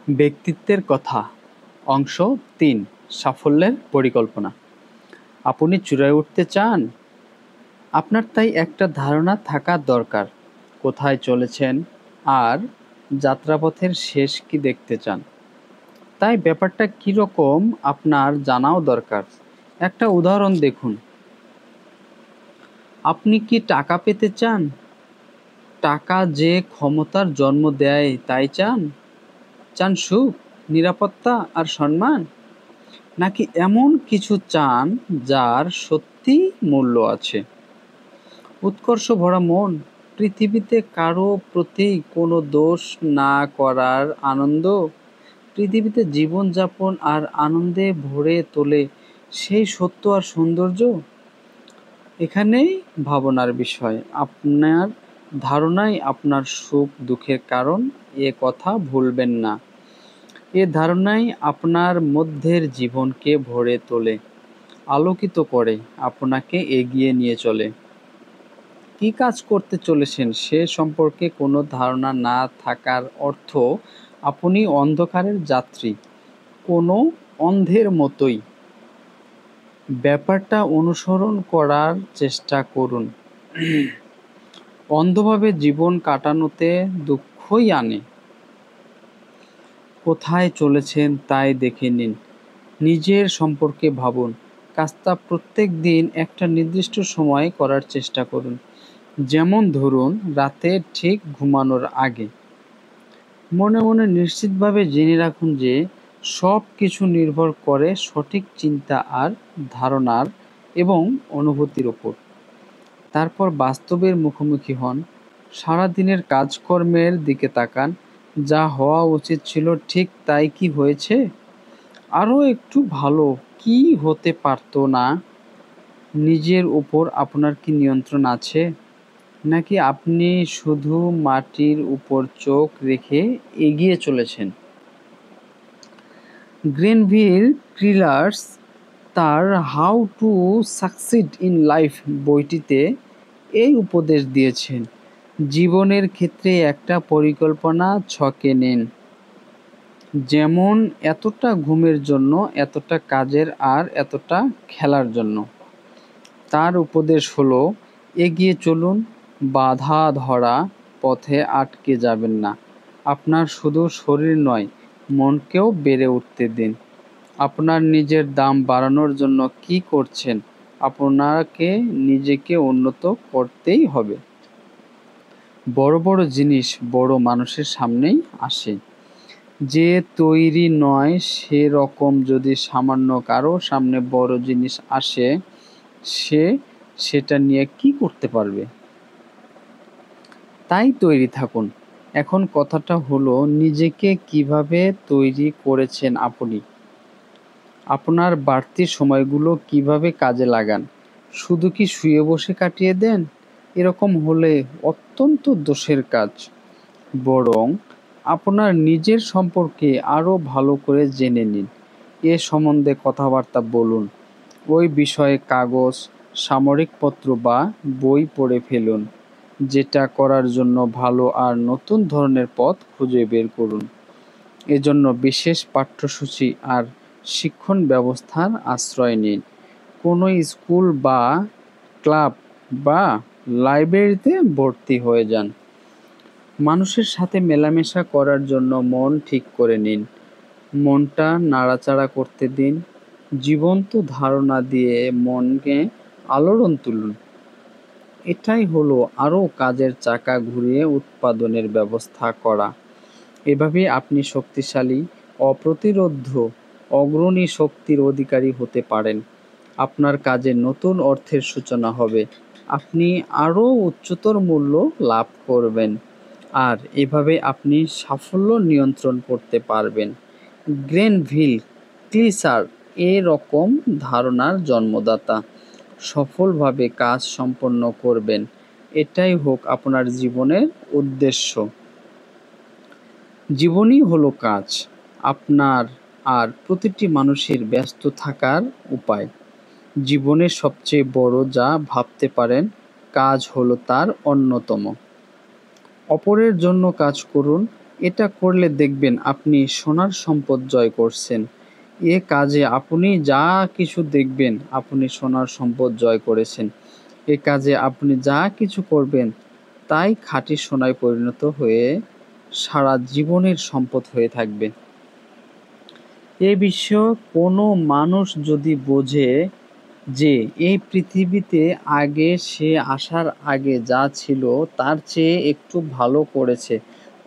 ব্যক্তিত্বের কথা অংশ ৩ সাফল্যের পরিকল্পনা। আপনি চূড়ায় উঠতে চান? আপনার তাই একটা ধারণা থাকা দরকার, কোথায় চলেছেন আর যাত্রাপথের শেষ কি দেখতে চান। তাই ব্যাপারটা কীরকম আপনার জানাও দরকার। একটা উদাহরণ দেখুন। আপনি কি টাকা পেতে চান? টাকা যে ক্ষমতার জন্ম দেয় তাই চান? চান সুখ, নিরাপত্তা আর সম্মান? নাকি এমন কিছু চান যার সত্যি মূল্য আছে? উৎকর্ষ ভরা মন, পৃথিবীতে কারো প্রতি কোনো দোষ না করার আনন্দ, পৃথিবীতে জীবনযাপন আর আনন্দে ভরে তোলে সেই সত্য আর সৌন্দর্য। এখানেই ভাবনার বিষয়। আপনার ধারণাই আপনার সুখ দুঃখের কারণ, এ কথা ভুলবেন না। এ ধারণাই আপনার মধ্যের জীবনকে ভরে তোলে, আলোকিত করে, আপনাকে এগিয়ে নিয়ে চলে। কী কাজ করতে চলেছেন সে সম্পর্কে কোনো ধারণা না থাকার অর্থ আপনি অন্ধকারের যাত্রী, কোনো অন্ধের মতোই। ব্যাপারটা অনুসরণ করার চেষ্টা করুন। অন্ধভাবে জীবন কাটানোতে দুঃখই আনে। কোথায় চলেছেন তাই দেখে নিন, নিজের সম্পর্কে ভাবুন। কাজটা প্রত্যেক দিন একটা নির্দিষ্ট সময়ে করার চেষ্টা করুন। যেমন ধরুন, রাতে ঠিক ঘুমানোর আগে। মনে মনে নিশ্চিতভাবে জেনে রাখুন যে সব কিছু নির্ভর করে সঠিক চিন্তা আর ধারণার এবং অনুভূতির উপর। তারপর বাস্তবের মুখোমুখি হন। সারাদিনের কাজকর্মের দিকে তাকান। যা হওয়া উচিত ছিল ঠিক তাই কি হয়েছে? আরও একটু ভালো কি হতে পারতো না? নিজের উপর আপনার কি নিয়ন্ত্রণ আছে? নাকি আপনি শুধু মাটির উপর চোখ রেখে এগিয়ে চলেছেন? গ্রেনভিল ক্লিয়ার্স তার how to succeed in life বইটিতে এই উপদেশ দিয়েছেন। জীবনের ক্ষেত্রে একটা পরিকল্পনা ছকে নিন। যেমন এতটা ঘুমের জন্য, এতটা কাজের আর এতটা খেলার জন্য। তার উপদেশ হলো, এগিয়ে চলুন, বাধা ধরা পথে আটকে যাবেন না। আপনার শুধু শরীর নয়, মনকেও বেড়ে উঠতে দিন। আপনার নিজের দাম বাড়ানোর জন্য কি করছেন? আপনাকে নিজেকে উন্নত করতেই হবে। বড় বড় জিনিস বড় মানুষের সামনেই আসে। যে তৈরি নয় সেরকম যদি সামান্য কারো সামনে বড় জিনিস আসে, সে সেটা নিয়ে কি করতে পারবে? তাই তৈরি থাকুন। এখন কথাটা হলো, নিজেকে কিভাবে তৈরি করেছেন আপনি? আপনার বাড়তি সময়গুলো কিভাবে কাজে লাগান? শুধু কি শুয়ে বসে কাটিয়ে দেন? এরকম হলে অত্যন্ত দোষের কাজ। বরং আপনার নিজের সম্পর্কে আরও ভালো করে জেনে নিন। এ সম্বন্ধে কথাবার্তা বলুন। ওই বিষয়ে কাগজ, সাময়িক পত্র বা বই পড়ে ফেলুন। যেটা করার জন্য ভালো আর নতুন ধরনের পথ খুঁজে বের করুন। এজন্য বিশেষ পাঠ্যসূচি আর শিক্ষণ ব্যবস্থার আশ্রয় নিন। কোনো স্কুল বা ক্লাব বা লাইব্রেরিতে ভর্তি হয়ে যান। মানুষের সাথে মেলামেশা করার জন্য মন ঠিক করে নিন। মনটা নাড়াচাড়া করতে দিন। জীবন্ত ধারণা দিয়ে মনকে আলোড়ন তুলুন। এটাই হলো আরও কাজের চাকা ঘুরিয়ে উৎপাদনের ব্যবস্থা করা। এভাবে আপনি শক্তিশালী, অপ্রতিরোধ্য, অগ্রণী শক্তির অধিকারী হতে পারেন। আপনার কাজে নতুন অর্থের সূচনা হবে। আপনি আরও উচ্চতর মূল্য লাভ করবেন। আর এভাবে আপনি সাফল্য নিয়ন্ত্রণ করতে পারবেন। গ্রেনভিল ক্লিয়ার এরকম ধারণার জন্মদাতা। সফলভাবে কাজ সম্পন্ন করবেন, এটাই হোক আপনার জীবনের উদ্দেশ্য। জীবনই হলো কাজ, আপনার আর প্রতিটি মানুষের ব্যস্ত থাকার উপায়। জীবনের সবচেয়ে বড় যা ভাবতে পারেন, কাজ হলো তার অন্যতম। অপরের জন্য কাজ করুন, এটা করলে দেখবেন আপনি সোনার সম্পদ জয় করছেন। এ কাজে আপনি যা কিছু দেখবেন আপনি সোনার সম্পদ জয় করেছেন। এ কাজে আপনি যা কিছু করবেন তাই খাঁটি সোনায় পরিণত হয়ে সারা জীবনের সম্পদ হয়ে থাকবে। এ বিষয়ে কোনো মানুষ যদি বোঝে যে এই পৃথিবীতে আগে সে আসার আগে যা ছিল তার চেয়ে একটু ভালো করেছে,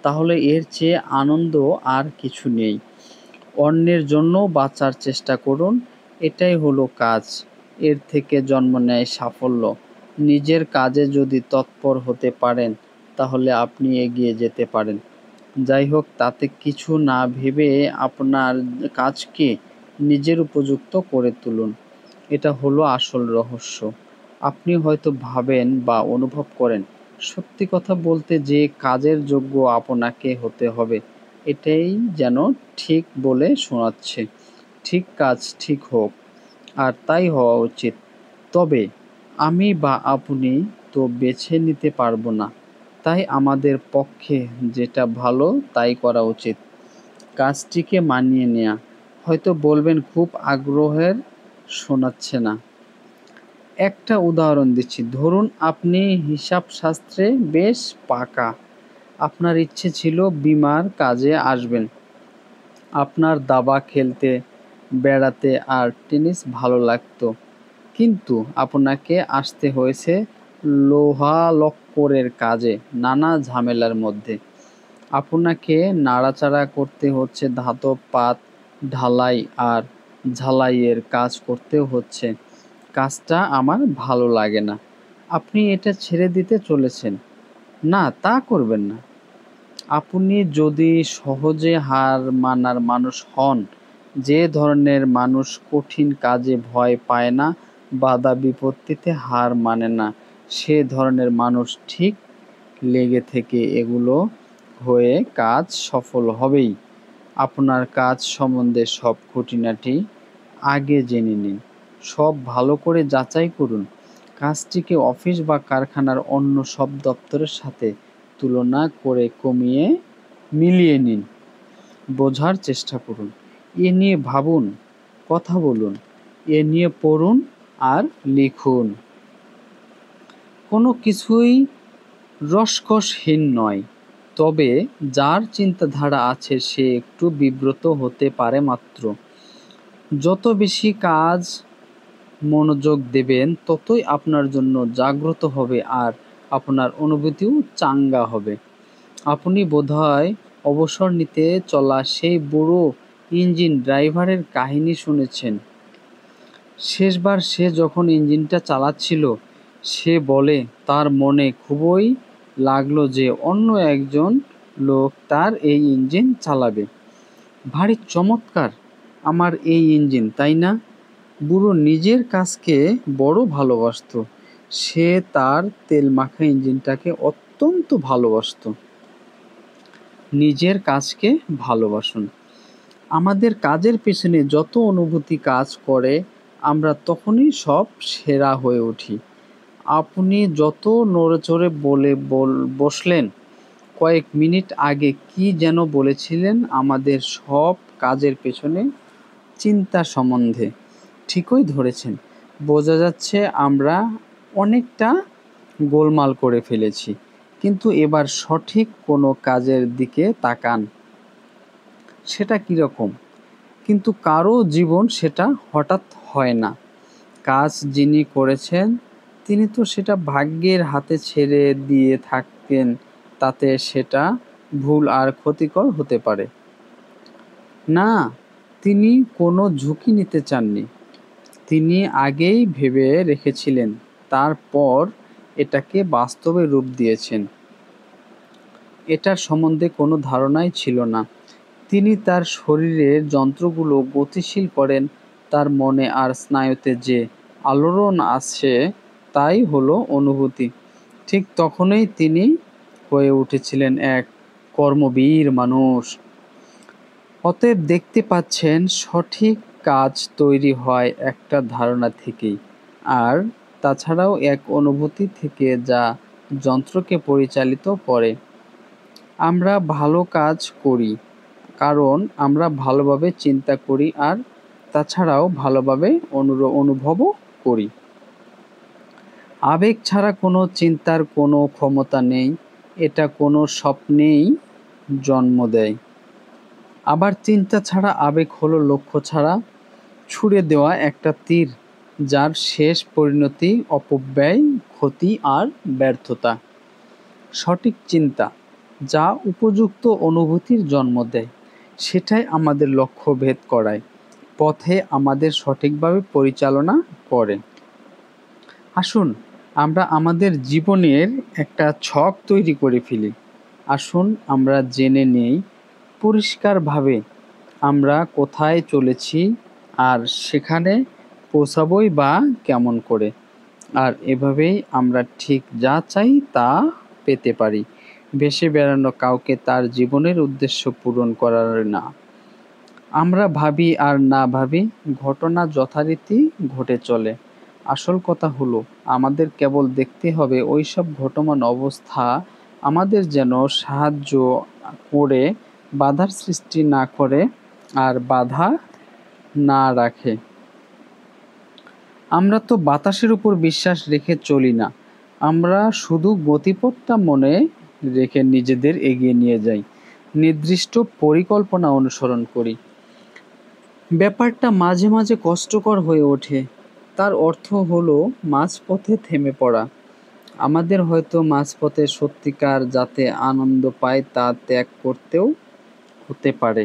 তাহলে এর চেয়ে আনন্দ আর কিছু নেই। অন্যের জন্য বাঁচার চেষ্টা করুন, এটাই হলো কাজ। এর থেকে জন্ম নেয় সাফল্য। নিজের কাজে যদি তৎপর হতে পারেন তাহলে আপনি এগিয়ে যেতে পারেন। যাই হোক, তাতে কিছু না ভেবে আপনার কাজকে নিজের উপযুক্ত করে তুলুন। এটা হলো আসল রহস্য। আপনি হয়তো ভাবেন বা অনুভব করেন, সত্যি কথা বলতে যে কাজের যোগ্য আপনাকে হতে হবে, এটাই যেন ঠিক বলে শোনাচ্ছে। ঠিক কাজ ঠিক হোক, আর তাই হওয়া উচিত। তবে আমি বা আপনি তো বেছে নিতে পারবো না, তাই আমাদের পক্ষে যেটা ভালো তাই করা উচিত। কাজটিকে মানিয়ে নেয়া। হয়তো বলবেন খুব আগ্রহের শোনাচ্ছে না। একটা উদাহরণ দিচ্ছি, ধরুন আপনি হিসাবশাস্ত্রে বেশ পাকা। আপনার ইচ্ছে ছিল বীমার কাজে আসবেন। আপনার দাবা খেলতে, বেড়াতে আর টেনিস ভালো লাগতো। কিন্তু আপনাকে আসতে হয়েছে লোহালক্করের কাজে, নানা ঝামেলার মধ্যে। আপনাকে নাড়াচাড়া করতে হচ্ছে ধাতব পাত, ঢালাই আর ঝালাইয়ের কাজ করতে হচ্ছে। কাজটা আমার ভালো লাগে না। আপনি এটা ছেড়ে দিতে চলেছেন। না, তা করবেন না। আপনি যদি সহজে হার মানার মানুষ হন, যে ধরনের মানুষ কঠিন কাজে ভয় পায় না, বাধা বিপত্তিতে হার মানে না, সে ধরনের মানুষ ঠিক লেগে থেকে এগুলো হয়ে কাজ সফল হবেই। আপনার কাজ সম্বন্ধে সব খুঁটিনাটি আগে জেনে নিন। সব ভালো করে যাচাই করুন। কাজটিকে অফিস বা কারখানার অন্য সব দপ্তরের সাথে তুলনা করে কমিয়ে মিলিয়ে নিন। বোঝার চেষ্টা করুন। এ নিয়ে ভাবুন, কথা বলুন, এ নিয়ে পড়ুন আর লিখুন। কোনো কিছুই রসকসহীন নয়, তবে যার চিন্তাধারা আছে সে একটু বিব্রত হতে পারে মাত্র। যত বেশি কাজ মনোযোগ দেবেন ততই আপনার জন্য জাগ্রত হবে আর আপনার অনুভূতিও চাঙ্গা হবে। আপনি বোধহয় অবসর নিতে চলা সেই বুড়ো ইঞ্জিন ড্রাইভারের কাহিনী শুনেছেন। শেষবার সে যখন ইঞ্জিনটা চালাচ্ছিল, সে বলে তার মনে খুবই লাগলো যে অন্য একজন লোক তার এই ইঞ্জিন চালাবে। ভারী চমৎকার আমার এই ইঞ্জিন, তাই না? বুড়ো নিজের কাজকে বড় ভালোবাসতো। সে তার তেলমাখা ইঞ্জিনটাকে অত্যন্ত ভালোবাসতো। নিজের কাজকে ভালোবাসুন। আমাদের কাজের পেছনে যত অনুভূতি কাজ করে আমরা তখনই সব সেরা হয়ে উঠি। আপনি যত নড়েচড়ে বসলেন, কয়েক মিনিট আগে কি যেন বলেছিলেন আমাদের সব কাজের পেছনে চিন্তা সম্বন্ধে। ঠিকই ধরেছেন। বোঝা যাচ্ছে আমরা অনেকটা গোলমাল করে ফেলেছি। কিন্তু এবার সঠিক কোনো কাজের দিকে তাকান। সেটা কীরকম? কিন্তু কারো জীবন সেটা হঠাৎ হয় না। কাজ যিনি করেছেন তিনি তো সেটা ভাগ্যের হাতে ছেড়ে দিয়ে থাকেন, তাতে সেটা ভুল আর ক্ষতিকর হতে পারে। না, তিনি কোনো ঝুঁকি নিতে চাননি। তিনি আগেই ভেবে রেখেছিলেন, তারপর এটাকে বাস্তবে রূপ দিয়েছেন। এটার সম্বন্ধে কোনো ধারণাই ছিল না। তিনি তার শরীরের যন্ত্রগুলো গতিশীল করেন, তার মনে আর স্নায়ুতে যে আলোড়ন আসে তাই হলো অনুভূতি। ঠিক তখনই তিনি হয়ে উঠেছিলেন এক কর্মবীর মানুষ। অতএব দেখতে পাচ্ছেন, সঠিক কাজ তৈরি হয় একটা ধারণা থেকেই, আর তাছাড়াও এক অনুভূতি থেকে যা যন্ত্রকে পরিচালিত করে। আমরা ভালো কাজ করি কারণ আমরা ভালোভাবে চিন্তা করি আর তাছাড়াও ভালোভাবে অনুভবও করি। আবেগ ছাড়া কোনো চিন্তার কোনো ক্ষমতা নেই, এটা কোনো স্বপ্নেই জন্ম দেয়। আবার চিন্তা ছাড়া আবেগ হলো লক্ষ্য ছাড়া ছুড়ে দেওয়া একটা তীর, যার শেষ পরিণতি অপব্যয়, ক্ষতি আর ব্যর্থতা। সঠিক চিন্তা যা উপযুক্ত অনুভূতির জন্ম দেয়, সেটাই আমাদের লক্ষ্য ভেদ করায়, পথে আমাদের সঠিকভাবে পরিচালনা করে। আসুন আমরা আমাদের জীবনের একটা ছক তৈরি করে ফেলি। আসুন আমরা জেনে নেই পরিষ্কারভাবে আমরা কোথায় চলেছি আর সেখানে পৌঁছাবই বা কেমন করে। আর এভাবেই আমরা ঠিক যা চাই তা পেতে পারি। ভেসে বেড়ানো কাউকে তার জীবনের উদ্দেশ্য পূরণ করার না। আমরা ভাবি আর না ভাবি, ঘটনা যথারীতি ঘটে চলে। আসল কথা হলো আমাদের কেবল দেখতে হবে ওইসব ঘটমান অবস্থা আমাদের যেন সাহায্য করে, বাধার সৃষ্টি না করে আর বাধা না রাখে। আমরা তো বাতাসের উপর বিশ্বাস রেখে চলি না, আমরা শুধু গতিপথটা মনে রেখে নিজেদের এগিয়ে নিয়ে যাই, নির্দিষ্ট পরিকল্পনা অনুসরণ করি। ব্যাপারটা মাঝে মাঝে কষ্টকর হয়ে ওঠে। তার অর্থ হলো মাঝপথে থেমে পড়া। আমাদের হয়তো মাঝপথে সত্যিকার যাতে আনন্দ পায় তা ত্যাগ করতেও হতে পারে।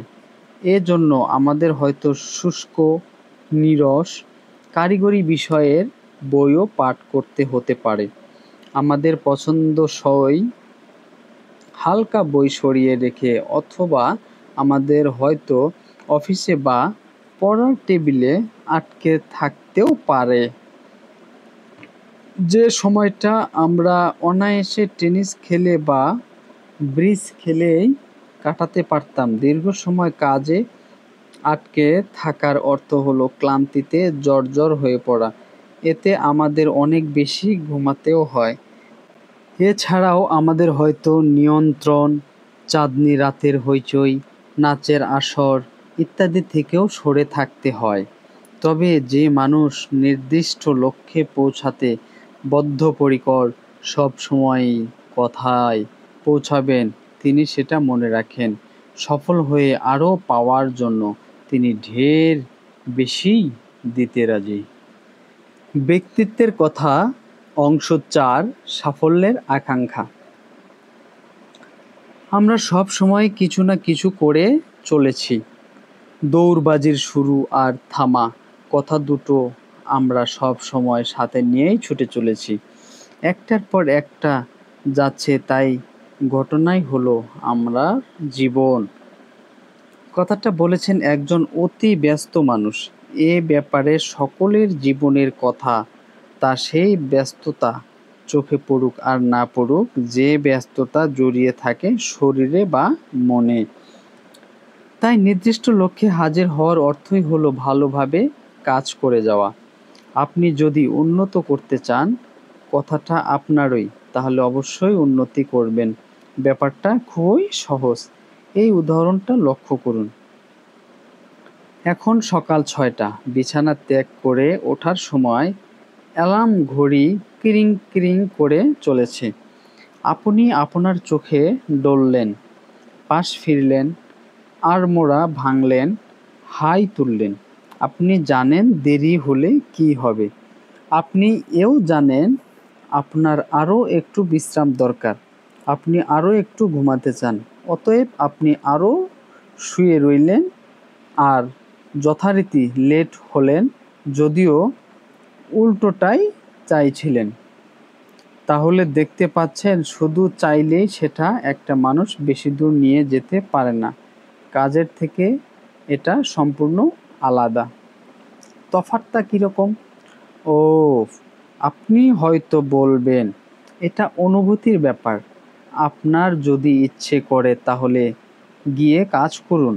এজন্য আমাদের হয়তো শুষ্ক, নীরস, কারিগরি বিষয়ের বইও পাঠ করতে হতে পারে। আমাদের পছন্দসই হালকা বই সরিয়ে রেখে, অথবা আমাদের হয়তো অফিসে বা পড়ার টেবিলে আটকে থাকতেও পারে। যে সময়টা আমরা অনায়াসে টেনিস খেলে বা ব্রিজ খেলেই কাটাতে পারতাম, দীর্ঘ সময় কাজে আটকে থাকার অর্থ হলো ক্লান্তিতে জর্জর হয়ে পড়া। এতে আমাদের অনেক বেশি ঘুমাতেও হয়। এছাড়াও আমাদের হয়তো নিয়ন্ত্রণ, চাঁদনি রাতের হইচই, নাচের আসর ইত্যাদি থেকেও সরে থাকতে হয়। তবে যে মানুষ নির্দিষ্ট লক্ষ্যে পৌঁছাতে বদ্ধপরিকর, সব সময়ই কথায় পৌঁছাবেন, তিনি সেটা মনে রাখেন। সফল হয়ে আরও পাওয়ার জন্য তিনি ঢের বেশি দিতে রাজি। ব্যক্তিত্বের কথা অংশ 4, সাফল্যের আকাঙ্ক্ষা। আমরা সব সময় কিছু না কিছু করে চলেছি। দৌড়বাজির শুরু আর থামা কথা দুটো আমরা সব সময় সাথে নিয়েই ছুটে চলেছি। একটার পর একটা যাচ্ছে, তাই ঘটনাই হলো আমরা জীবন। কথাটা বলেছেন একজন অতি ব্যস্ত মানুষ। এ ব্যাপারে সকলের জীবনের কথা, তা সেই ব্যস্ততা চোখে পড়ুক আর না পড়ুক, যে ব্যস্ততা জড়িয়ে থাকে শরীরে বা মনে। তাই নির্দিষ্ট লক্ষ্যে হাজির হওয়ার অর্থই হলো ভালোভাবে কাজ করে যাওয়া। আপনি যদি উন্নত করতে চান, কথাটা আপনারই, তাহলে অবশ্যই উন্নতি করবেন। ব্যাপারটা খুবই সহজ। এই উদাহরণটা লক্ষ্য করুন। এখন সকাল 6টা, বিছানা ত্যাগ করে ওঠার সময় অ্যালার্ম ঘড়ি কিরিং কিরিং করে চলেছে। আপনি আপনার চোখে ডললেন, পাশ ফিরলেন, আড়মোড়া ভাঙলেন, হাই তুললেন। আপনি জানেন দেরি হলে কি হবে। আপনি এও জানেন আপনার আরও একটু বিশ্রাম দরকার। আপনি আরও একটু ঘুমাতে চান। অতএব আপনি আরও শুয়ে রইলেন আর যথারীতি লেট হলেন, যদিও উল্টোটাই চাইছিলেন। তাহলে দেখতে পাচ্ছেন, শুধু চাইলেই সেটা একটা মানুষ বেশি দূর নিয়ে যেতে পারে না। কাজের থেকে এটা সম্পূর্ণ আলাদা। তফাৎটা কীরকম? ও, আপনি হয়তো বলবেন, এটা অনুভূতির ব্যাপার। আপনার যদি ইচ্ছে করে তাহলে গিয়ে কাজ করুন।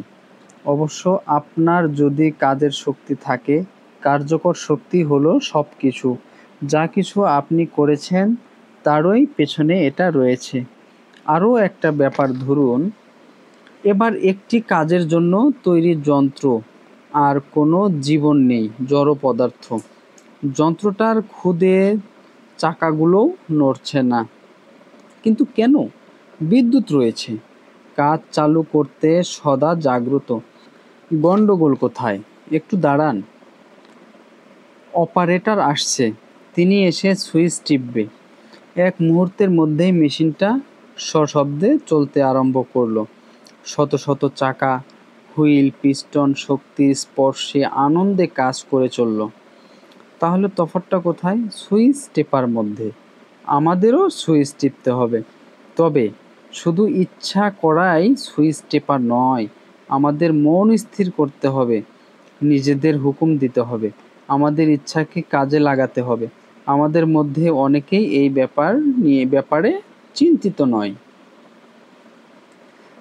অবশ্য আপনার যদি কাজের শক্তি থাকে, কার্যকর শক্তি হলো সব কিছু। যা কিছু আপনি করেছেন তারই পেছনে এটা রয়েছে। আরও একটা ব্যাপার ধরুন, এবার একটি কাজের জন্য তৈরি যন্ত্র, আর কোনো জীবন নেই, জড় পদার্থ। যন্ত্রটার খুদে চাকাগুলোও নড়ছে না, কিন্তু কেন? বিদ্যুৎ রয়েছে, কাজ চালু করতে সদা জাগ্রত। গন্ডগোল কোথায়? একটু দাঁড়ান, অপারেটর আসছে, তিনি এসে সুইচ টিপবে। এক মুহূর্তের মধ্যেই মেশিনটা সশব্দে চলতে আরম্ভ করলো। শত শত চাকা, হুইল, পিস্টন শক্তির স্পর্শে আনন্দে কাজ করে চলল। তাহলে তফাৎটা কোথায়? সুইচ টেপার মধ্যে। আমাদেরও সুইচ টিপতে হবে, তবে শুধু ইচ্ছা করাই সুইচ টেপা নয়, আমাদের মন স্থির করতে হবে, নিজেদের হুকুম দিতে হবে, আমাদের ইচ্ছাকে কাজে লাগাতে হবে। আমাদের মধ্যে অনেকেই এই ব্যাপারে চিন্তিত নয়।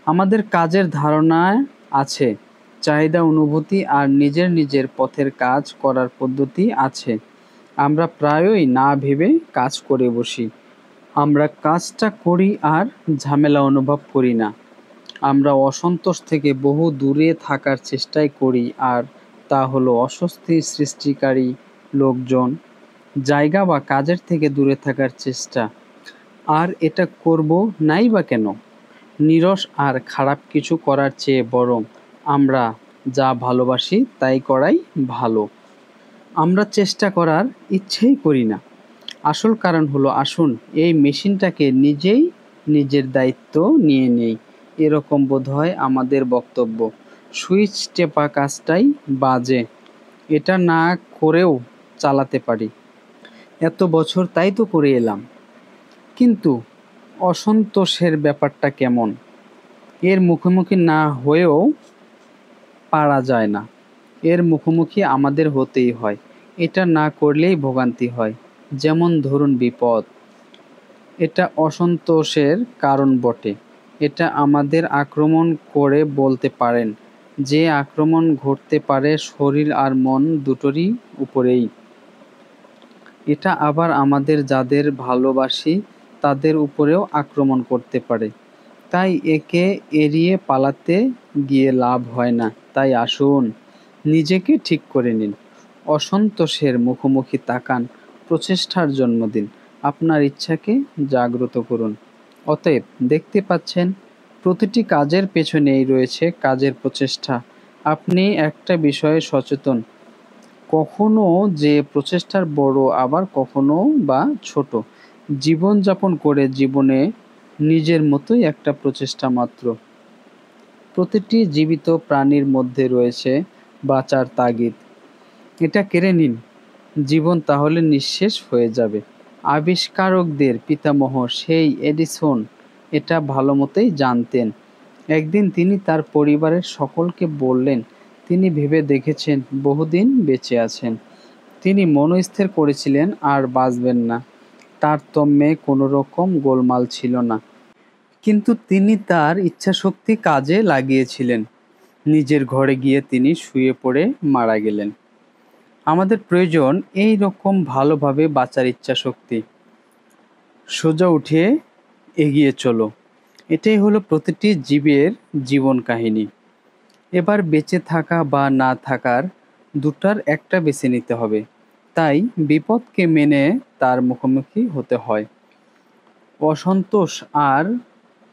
আমাদের কাজের ধারণা আছে, চাহিদা, অনুভূতি আর নিজের পথের কাজ করার পদ্ধতি আছে। আমরা প্রায়ই না ভেবে কাজ করে বসি। আমরা কাজটা করি আর ঝামেলা অনুভব করি না। আমরা অসন্তোষ থেকে বহু দূরে থাকার চেষ্টাই করি, আর তা হলো অস্বস্তি সৃষ্টিকারী লোকজন, জায়গা বা কাজের থেকে দূরে থাকার চেষ্টা। আর এটা করব নাই বা কেন? নীরস আর খারাপ কিছু করার চেয়ে বরং আমরা যা ভালোবাসি তাই করাই ভালো। আমরা চেষ্টা করার ইচ্ছেই করি না। আসল কারণ হলো, আসুন এই মেশিনটাকে নিজেই নিজের দায়িত্ব নিয়ে নেই। এরকম বোধহয় আমাদের বক্তব্য। সুইচ টেপা কাজটাই বাজে, এটা না করেও চালাতে পারি, এত বছর তাই তো করে এলাম। কিন্তু অসন্তোষের ব্যাপারটা কেমন? এর মুখোমুখি না হয়েও পারা যায় না, এর মুখোমুখি আমাদের হতেই হয়। এটা না করলেই ভোগান্তি হয়। যেমন ধরুন বিপদ, এটা অসন্তোষের কারণ বটে। এটা আমাদের আক্রমণ করে বলতে পারেন, যে আক্রমণ ঘটতে পারে শরীর আর মন দুটোরই উপরেই। এটা আবার আমাদের যাদের ভালোবাসি তাদের উপরেও আক্রমণ করতে পারে। তাই একে এড়িয়ে পালাতে গিয়ে লাভ হয় না। তাই আসুন নিজেকে ঠিক করে নিন, অসন্তোষের মুখোমুখি তাকান, প্রচেষ্টার জন্ম দিন, আপনার ইচ্ছাকে জাগ্রত করুন। অতএব দেখতে পাচ্ছেন, প্রতিটি কাজের পেছনেই রয়েছে কাজের প্রচেষ্টা। আপনি একটা বিষয়ে সচেতন, কখনো যে প্রচেষ্টার বড়, আবার কখনো বা ছোট। জীবনযাপন করে জীবনে নিজের মতোই একটা প্রচেষ্টা মাত্র। প্রতিটি জীবিত প্রাণীর মধ্যে রয়েছে বাঁচার তাগিদ। এটা কেড়ে নিন, জীবন তাহলে নিঃশেষ হয়ে যাবে। আবিষ্কারকদের পিতামহ সেই এডিসন এটা ভালো মতোই জানতেন। একদিন তিনি তার পরিবারের সকলকে বললেন, তিনি ভেবে দেখেছেন বহুদিন বেঁচে আছেন। তিনি মনস্থির করেছিলেন আর বাঁচবেন না। তারতম্যে কোনো রকম গোলমাল ছিল না। কিন্তু তিনি তার ইচ্ছাশক্তি কাজে লাগিয়েছিলেন। নিজের ঘরে গিয়ে তিনি শুয়ে পড়ে মারা গেলেন। আমাদের প্রয়োজন এই রকম ভালোভাবে বাঁচার ইচ্ছাশক্তি। সোজা উঠে এগিয়ে চলো, এটাই হলো প্রতিটি জীবের জীবন কাহিনী। এবার বেঁচে থাকা বা না থাকার দুটার একটা বেছে নিতে হবে। তাই বিপদকে মেনে তার মুখোমুখি হতে হয়। অসন্তোষ আর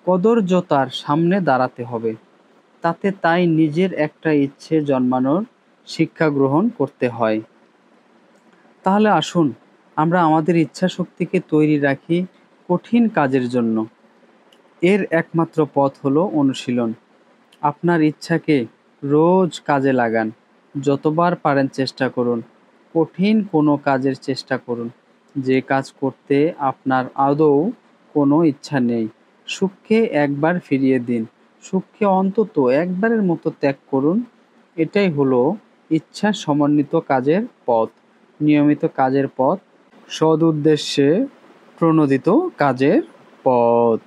কদর্যতার সামনে দাঁড়াতে হবে। তাই নিজের একটা ইচ্ছে জন্মানোর শিক্ষা গ্রহণ করতে হয়। তাহলে আসুন আমরা আমাদের ইচ্ছাশক্তিকে তৈরি রাখি কঠিন কাজের জন্য। এর একমাত্র পথ হলো অনুশীলন। আপনার ইচ্ছাকে রোজ কাজে লাগান, যতবার পারেন চেষ্টা করুন। কঠিন কোনো কাজের চেষ্টা করুন, যে কাজ করতে আপনার আদৌ কোনো ইচ্ছা নেই। সুখকে একবার ফিরিয়ে দিন, সুখকে অন্তত একবারের মতো ত্যাগ করুন। এটাই হলো ইচ্ছা সমন্বিত কাজের পথ, নিয়মিত কাজের পথ, সদুদ্দেশ্যে প্রণোদিত কাজের পথ।